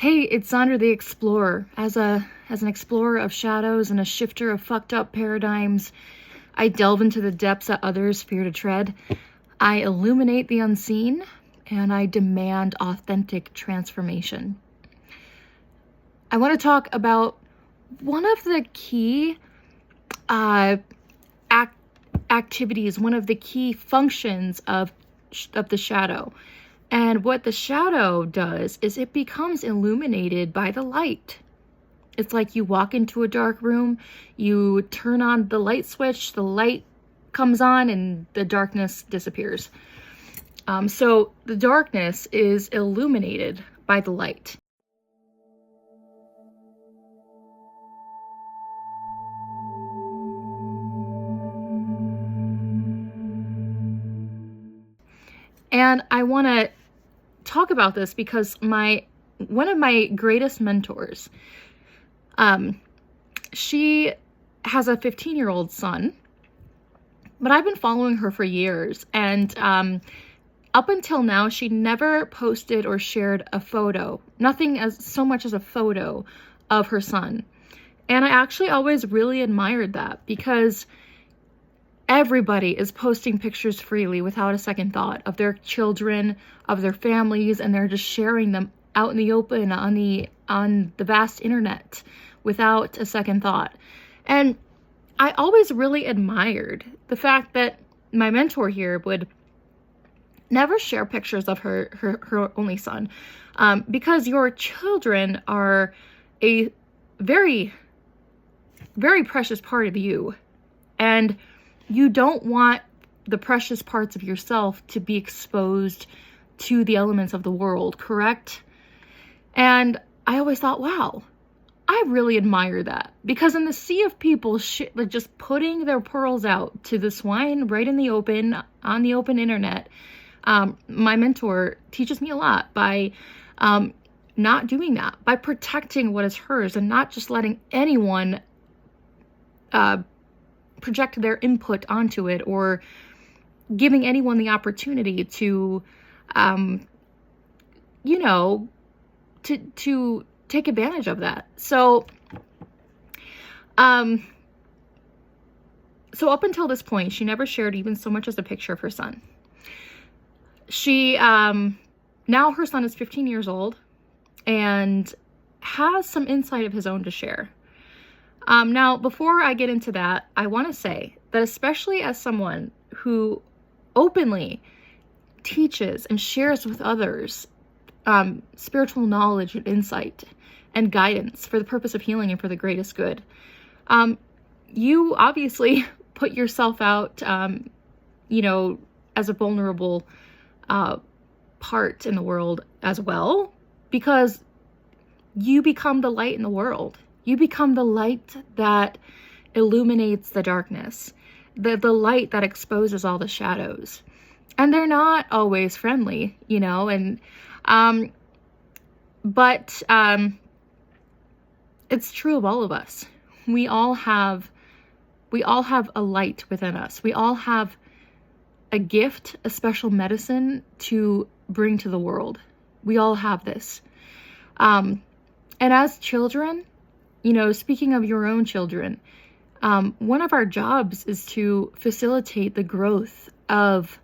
Hey, it's Sandra the Explorer. As an explorer of shadows and a shifter of fucked up paradigms, I delve into the depths that others fear to tread. I illuminate the unseen, and I demand authentic transformation. I want to talk about one of the key activities, one of the key functions of the shadow. And what the shadow does is it becomes illuminated by the light. It's like you walk into a dark room, you turn on the light switch, the light comes on, and the darkness disappears. So the darkness is illuminated by the light. And I want to talk about this because one of my greatest mentors, she has a 15-year-old son, but I've been following her for years, and up until now, she never posted or shared a photo, nothing as so much as a photo of her son. And I actually always really admired that, because everybody is posting pictures freely without a second thought of their children, of their families, and they're just sharing them out in the open on the vast internet without a second thought. And I always really admired the fact that my mentor here would never share pictures of her only son, because your children are a very, very precious part of you, and you don't want the precious parts of yourself to be exposed to the elements of the world, correct? And I always thought, wow, I really admire that, because in the sea of people like just putting their pearls out to the swine right in the open, on the open internet, my mentor teaches me a lot by not doing that, by protecting what is hers and not just letting anyone project their input onto it, or giving anyone the opportunity to, to take advantage of that. So up until this point, she never shared even so much as a picture of her son. She, now her son is 15 years old and has some insight of his own to share. Now, before I get into that, I want to say that especially as someone who openly teaches and shares with others spiritual knowledge and insight and guidance for the purpose of healing and for the greatest good, you obviously put yourself out, as a vulnerable part in the world as well, because you become the light in the world. You become the light that illuminates the darkness, the light that exposes all the shadows. And they're not always friendly, but it's true of all of us. We all have a light within us. We all have a gift, a special medicine to bring to the world. We all have this. And as children, speaking of your own children, one of our jobs is to facilitate the growth of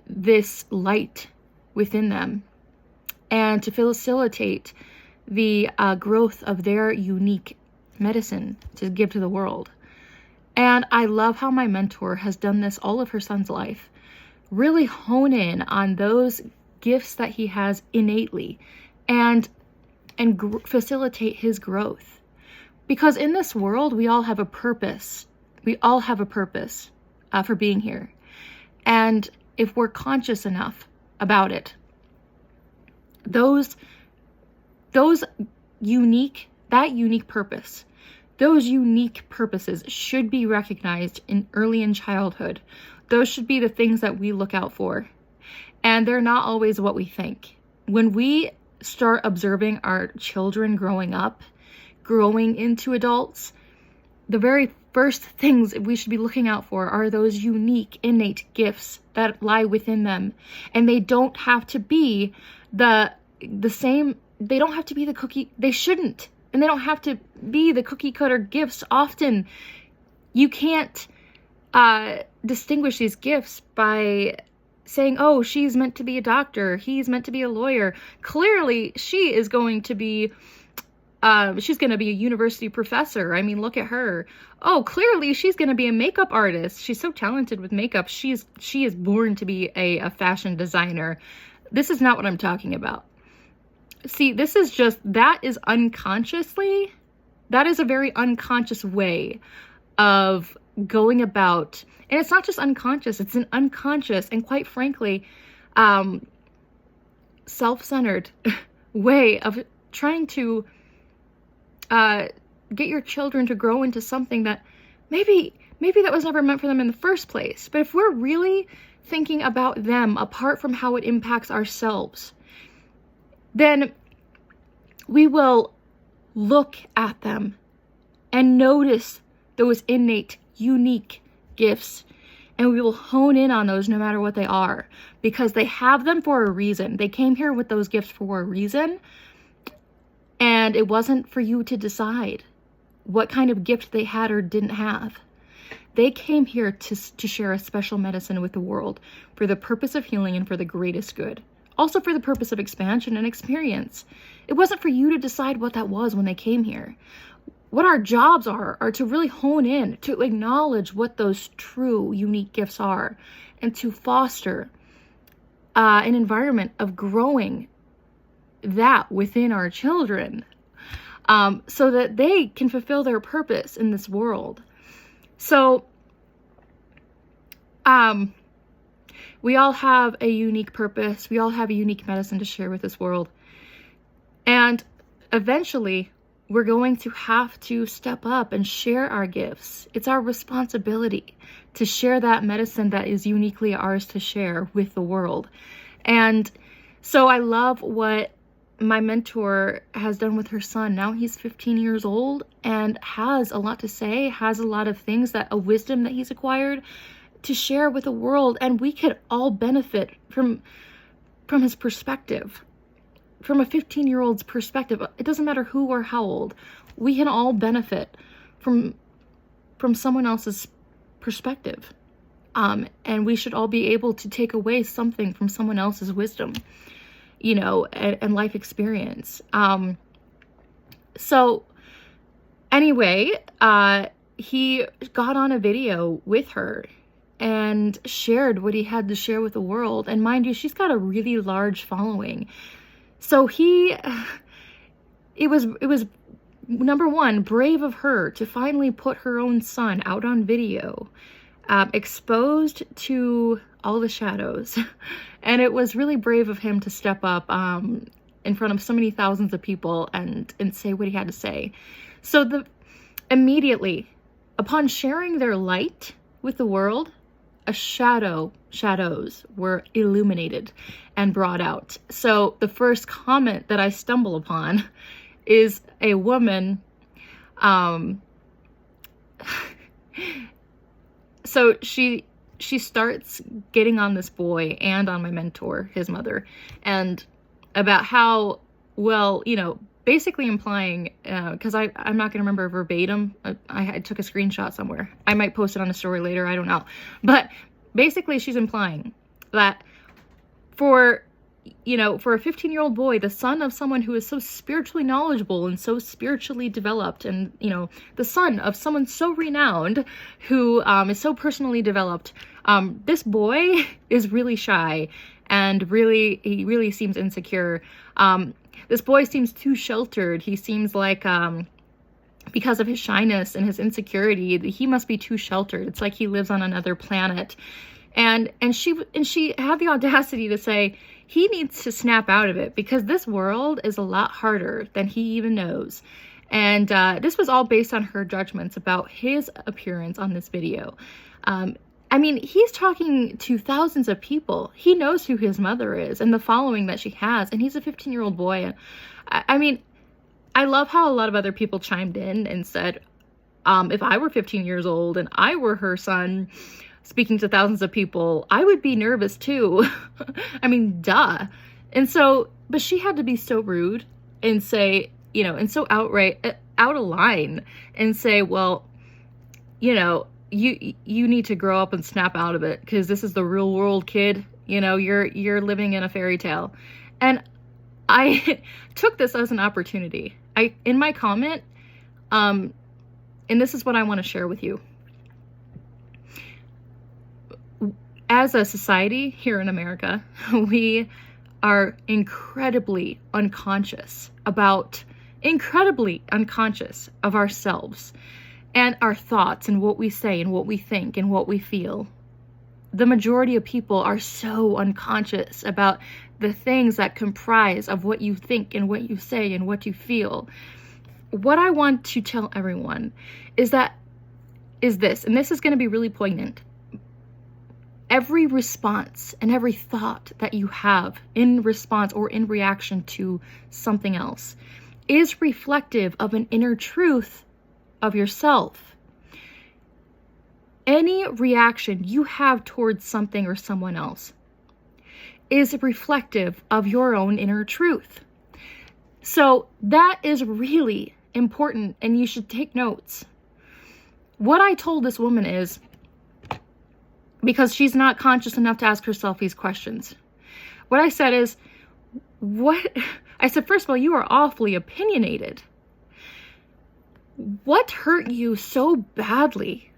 this light within them, and to facilitate the growth of their unique medicine to give to the world. And I love how my mentor has done this all of her son's life. Really hone in on those gifts that he has innately, and facilitate his growth. Because in this world, we all have a purpose. We all have a purpose for being here. And if we're conscious enough about it, that unique purpose, those unique purposes should be recognized early in childhood. Those should be the things that we look out for. And they're not always what we think. When we start observing our children growing up, growing into adults, the very first things we should be looking out for are those unique, innate gifts that lie within them. And they don't have to be the the same, they don't have to be the cookie, they shouldn't, and they don't have to be the cookie cutter gifts. Often you can't distinguish these gifts by saying, oh, she's meant to be a doctor, he's meant to be a lawyer. Clearly she is going to be she's going to be a university professor. I mean, look at her. Oh, clearly she's going to be a makeup artist. She's so talented with makeup. She is born to be a fashion designer. This is not what I'm talking about. See, this is just, that is unconsciously, that is a very unconscious way of going about, and it's not just unconscious, it's an unconscious and, quite frankly, self-centered way of trying to get your children to grow into something that maybe that was never meant for them in the first place. But if we're really thinking about them apart from how it impacts ourselves, then we will look at them and notice those innate, unique gifts, and we will hone in on those no matter what they are, because they have them for a reason. They came here with those gifts for a reason, and it wasn't for you to decide what kind of gift they had or didn't have. They came here to share a special medicine with the world for the purpose of healing and for the greatest good. Also for the purpose of expansion and experience. It wasn't for you to decide what that was when they came here. What our jobs are to really hone in, to acknowledge what those true, unique gifts are, and to foster an environment of growing that within our children, so that they can fulfill their purpose in this world. So, we all have a unique purpose. We all have a unique medicine to share with this world. And eventually, we're going to have to step up and share our gifts. It's our responsibility to share that medicine that is uniquely ours to share with the world. And so I love what my mentor has done with her son. Now he's 15 years old and has a lot to say, has a lot of things, that a wisdom that he's acquired to share with the world. And we could all benefit from his perspective. From a 15-year-old's perspective, it doesn't matter who or how old, we can all benefit from someone else's perspective. And we should all be able to take away something from someone else's wisdom, you know, and life experience. So anyway, he got on a video with her and shared what he had to share with the world. And mind you, she's got a really large following. So it was number one, brave of her to finally put her own son out on video, exposed to all the shadows. And it was really brave of him to step up in front of so many thousands of people and say what he had to say. So immediately upon sharing their light with the world, shadows were illuminated and brought out. So the first comment that I stumble upon is a woman. So she starts getting on this boy and on my mentor, his mother, and about how, well, you know, basically implying, because I'm not going to remember verbatim. I took a screenshot somewhere. I might post it on a story later. I don't know. But basically she's implying that for a 15-year-old boy, the son of someone who is so spiritually knowledgeable and so spiritually developed, and, you know, the son of someone so renowned who is so personally developed, this boy is really shy and he really seems insecure. This boy seems too sheltered. He seems like, because of his shyness and his insecurity, he must be too sheltered. It's like he lives on another planet. And she had the audacity to say he needs to snap out of it because this world is a lot harder than he even knows. And this was all based on her judgments about his appearance on this video. I mean, he's talking to thousands of people. He knows who his mother is and the following that she has, and he's a 15-year-old boy. And I mean, I love how a lot of other people chimed in and said, if I were 15 years old and I were her son speaking to thousands of people, I would be nervous too. I mean, duh. And so, but she had to be so rude and say, and so outright, out of line, and say, well, you need to grow up and snap out of it, because this is the real world, kid. You're living in a fairy tale. And I took this as an opportunity. In my comment, and this is what I want to share with you. As a society here in America, we are incredibly unconscious of ourselves and our thoughts and what we say and what we think and what we feel. The majority of people are so unconscious about the things that comprise of what you think and what you say and what you feel. What I want to tell everyone is this, and this is going to be really poignant. Every response and every thought that you have in response or in reaction to something else is reflective of an inner truth of yourself. Any reaction you have towards something or someone else is reflective of your own inner truth. So that is really important, and you should take notes. What I told this woman is, because she's not conscious enough to ask herself these questions, what I said is, first of all, you are awfully opinionated. What hurt you so badly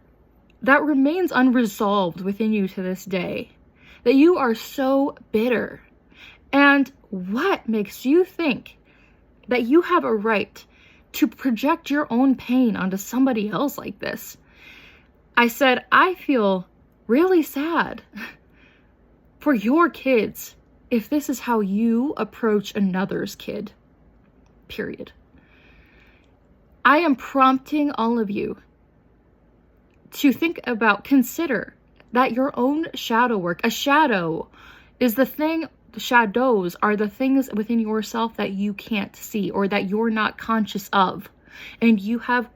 that remains unresolved within you to this day, that you are so bitter? And what makes you think that you have a right to project your own pain onto somebody else like this? I said, I feel really sad for your kids if this is how you approach another's kid, period. I am prompting all of you to consider that your own shadow work, a shadow is the thing, the shadows are the things within yourself that you can't see or that you're not conscious of. And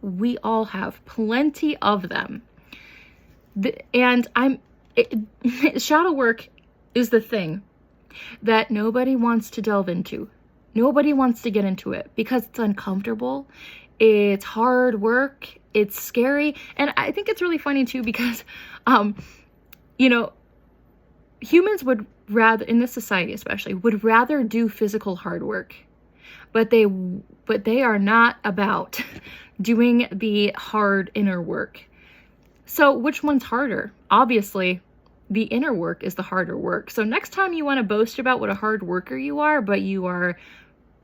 we all have plenty of them. Shadow work is the thing that nobody wants to delve into. Nobody wants to get into it because it's uncomfortable. It's hard work. It's scary. And I think it's really funny too, because, humans would rather, in this society especially, would rather do physical hard work, but they are not about doing the hard inner work. So which one's harder? Obviously, the inner work is the harder work. So next time you want to boast about what a hard worker you are, but you are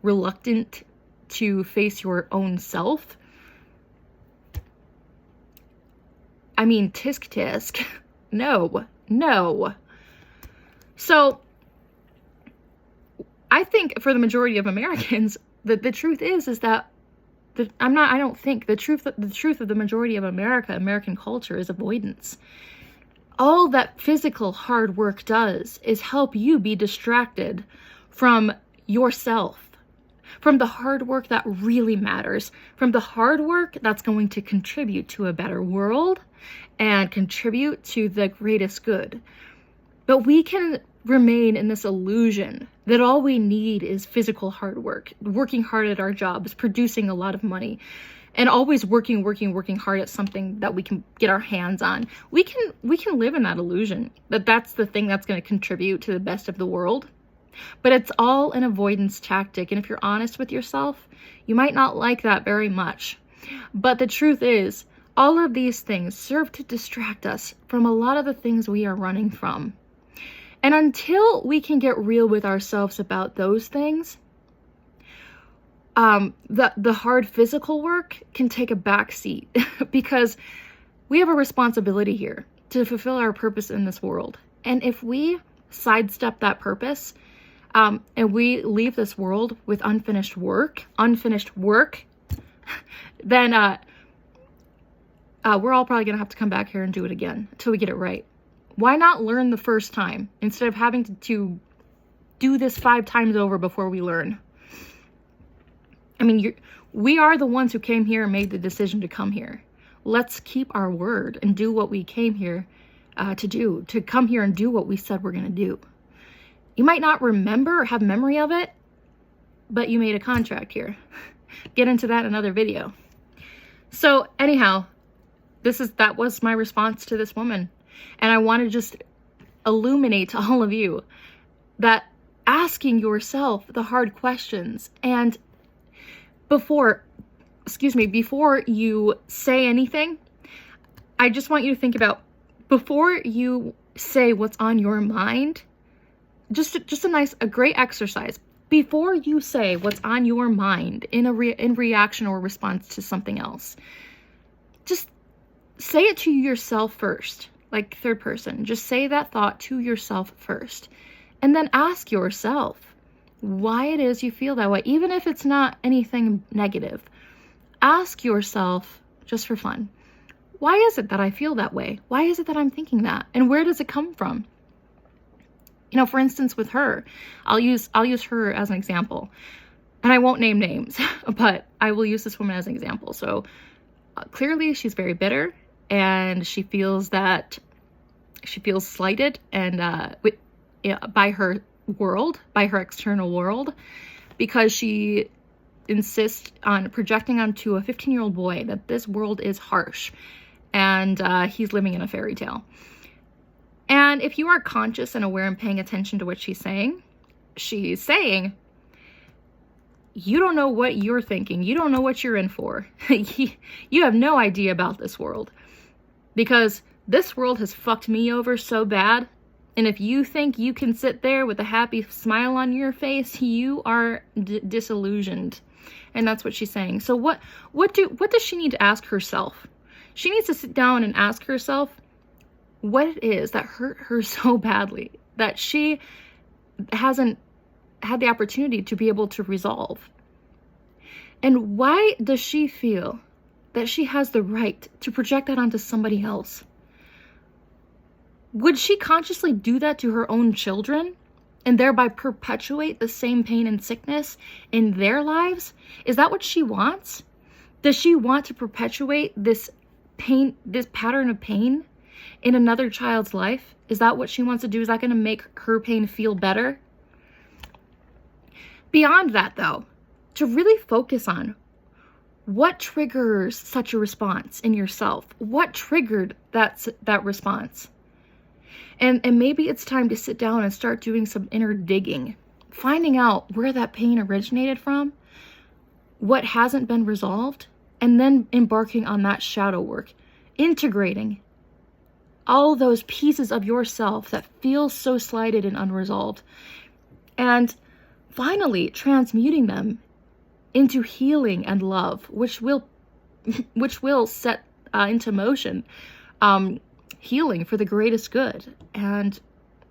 reluctant to face your own self, I mean, tisk tisk. No. So I think for the majority of Americans, the truth is that the truth of the majority of American culture is avoidance. All that physical hard work does is help you be distracted from yourself, from the hard work that really matters, from the hard work that's going to contribute to a better world and contribute to the greatest good. But we can remain in this illusion that all we need is physical hard work, working hard at our jobs, producing a lot of money, and always working hard at something that we can get our hands on. We can live in that illusion that that's the thing that's going to contribute to the best of the world. But it's all an avoidance tactic. And if you're honest with yourself, you might not like that very much. But the truth is, all of these things serve to distract us from a lot of the things we are running from. And until we can get real with ourselves about those things, the hard physical work can take a back seat because we have a responsibility here to fulfill our purpose in this world. And if we sidestep that purpose, and we leave this world with unfinished work, then we're all probably going to have to come back here and do it again until we get it right. Why not learn the first time instead of having to do this 5 times over before we learn? I mean, we are the ones who came here and made the decision to come here. Let's keep our word and do what we came here to do, to come here and do what we said we're going to do. You might not remember or have memory of it, but you made a contract here. Get into that in another video. So anyhow, that was my response to this woman. And I want to just illuminate to all of you that asking yourself the hard questions, and before you say anything, I just want you to think about, before you say what's on your mind, just a great exercise. Before you say what's on your mind in reaction or response to something else, just say it to yourself first, like third person. Just say that thought to yourself first. And then ask yourself why it is you feel that way, even if it's not anything negative. Ask yourself, just for fun, why is it that I feel that way? Why is it that I'm thinking that? And where does it come from? You know, for instance, with her, I'll use her as an example. And I won't name names, but I will use this woman as an example. So clearly she's very bitter, and she feels slighted and by her world, by her external world, because she insists on projecting onto a 15-year-old boy that this world is harsh and he's living in a fairy tale. And if you are conscious and aware and paying attention to what she's saying, you don't know what you're thinking. You don't know what you're in for. You have no idea about this world, because this world has fucked me over so bad. And if you think you can sit there with a happy smile on your face, you are disillusioned. And that's what she's saying. So what does she need to ask herself? She needs to sit down and ask herself what it is that hurt her so badly that she hasn't had the opportunity to be able to resolve. And why does she feel that she has the right to project that onto somebody else? Would she consciously do that to her own children and thereby perpetuate the same pain and sickness in their lives? Is that what she wants? Does she want to perpetuate this pain, this pattern of pain in another child's life? Is that what she wants to do? Is that going to make her pain feel better? Beyond that, though, to really focus on what triggers such a response in yourself. What triggered that response? And maybe it's time to sit down and start doing some inner digging, finding out where that pain originated from, what hasn't been resolved, and then embarking on that shadow work, integrating all those pieces of yourself that feel so slighted and unresolved, and finally transmuting them into healing and love, which will set into motion healing for the greatest good and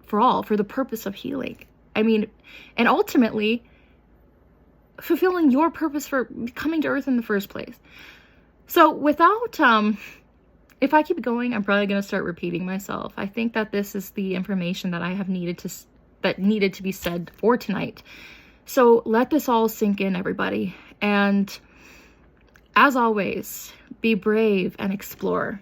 for the purpose of healing. I mean, and ultimately fulfilling your purpose for coming to Earth in the first place. So without, if I keep going, I'm probably going to start repeating myself. I think that this is the information that I have needed to be said for tonight. So let this all sink in, everybody. And as always, be brave and explore.